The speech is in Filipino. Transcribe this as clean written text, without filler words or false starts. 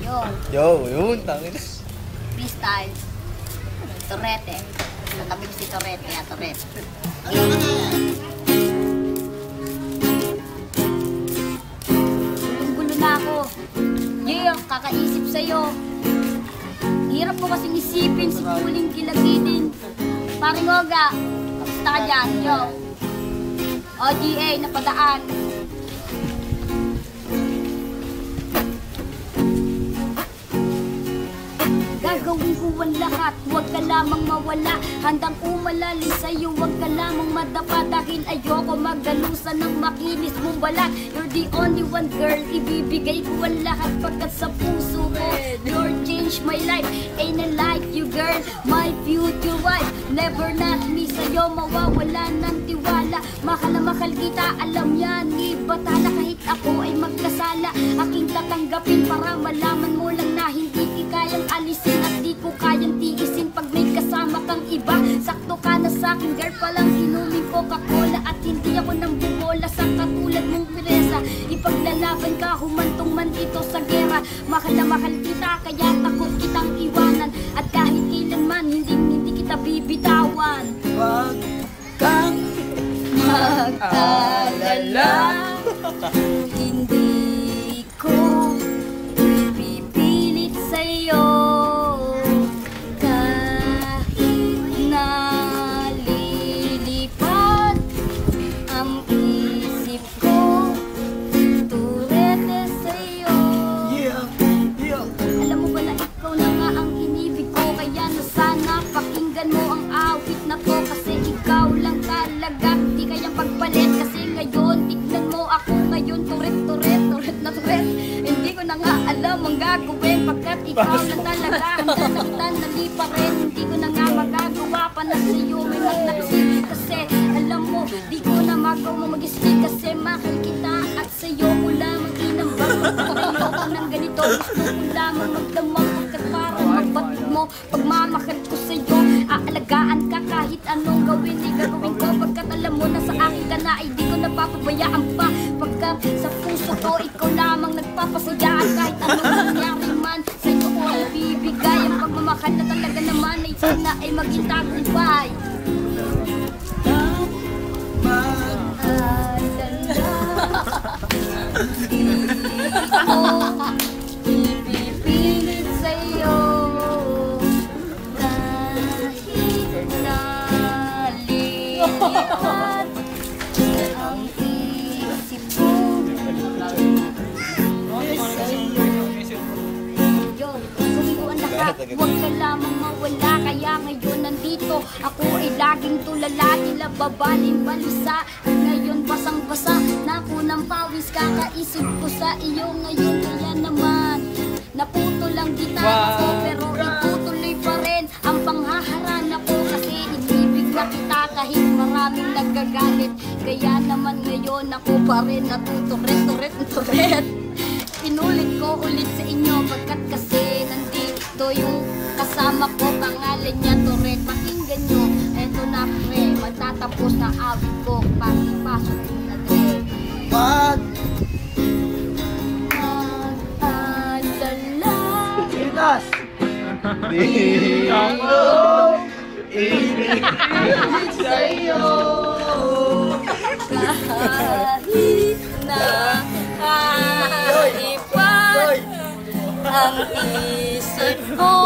Yun. Yun, tangin. Freestyle. Torete. Natabi mo si Torete. Torete. Gulo na ako. Yeah, kakaisip sa'yo. Hirap ko kasing isipin si Kuling Kilagidin. Paring Oga, kamusta ka dyan? Yo. OGA, napadaan. Gagawin ko ang lahat, huwag ka lamang mawala. Handang umalalin sa'yo, huwag ka lamang madapa. Dahil ayoko magalusan ng makinis mong balat. You're the only one, girl, ibibigay ko ang lahat pagkat sa puso ko. Lord, change my life, ain't I like you, girl, my future wife. Never not me, sa'yo mawawala ng tiwala. Mahal na mahal kita, alam yan, ibatala. Kahit ako ay magkasala, aking tatanggapin para malaman mo lang na hindi kayang alisin at di ko kayang tiisin pag may kasama kang iba. Sakto ka na sa'kin, girl, palang inuming Coca-Cola at hindi ako nang bumola sa katulad mong piresa. Ipaglalaban ka, humantong man ito sa gera. Mahal na mahal kita, kaya takot kitang iwanan. At kahit kailanman, hindi kita bibitawan. Wag kang mag-alala, hindi ko ipipilit sa'yo. Kahit nalilipad ang isip ko, turete sa'yo. Alam mo ba na ikaw na nga ang inibig ko? Kaya na sana pakinggan mo ang awit na to. Kasi ikaw lang talaga, di kayang pagpalit. Kasi ngayon, tignan mo ako ngayon, turet na turet. Hindi ko na nga alam ang gagawin pagkat ikaw lang talaga. Hanggang na kita nalipa rin, hindi ko na nga magagawa pa na sa'yo may maglaksi. Kasi alam mo, di ko na magawa mag-isip. Kasi mahal kita at sa'yo ko lamang inambang. Ayoko ng ganito, gusto ko lamang magdamang pagkat parang magbatid mo. Pagmamahal ko sa'yo, aalagaan ka kahit anong gawin, di gagawin ko. Pagkat alam mo na sa akin ka na, ay di ko napapabayaan pa. Pagkat sa puso ko, ikaw lamang nagpapasayaan. Kahit anong nangyari man, sa'yo ko ay bibigay. Ang pagmamahal na talaga naman ay sana ay maging tagumpay. Ipipilit sa'yo kahit nalilipad ang isip ko sa'yo. Yo, gawin ko ang lahat, huwag ka lamang mawala. Kaya ngayon nandito ako ay laging tulala. Tila babaling balisa at ngayon basang-basa na ako ng pawis. Kakaisip ko sa iyo ngayon. Kaya naman naputo lang gitara ko, pero itutuloy pa rin ang panghaharana ko. Kasi inibig na kita kahit maraming nagagalit. Kaya naman ngayon ako pa rin natuturet. Pinulit ko ulit sa inyo pagkat kasi nandito yung kasama ko, pangalan niya Toret. Pakinggan nyo, eto na pre, magtatapos na awit ko, pasok ko na dre. Wag mag-alala, Itas di ako ibig sa'yo. kahit na halipad ang isip ko.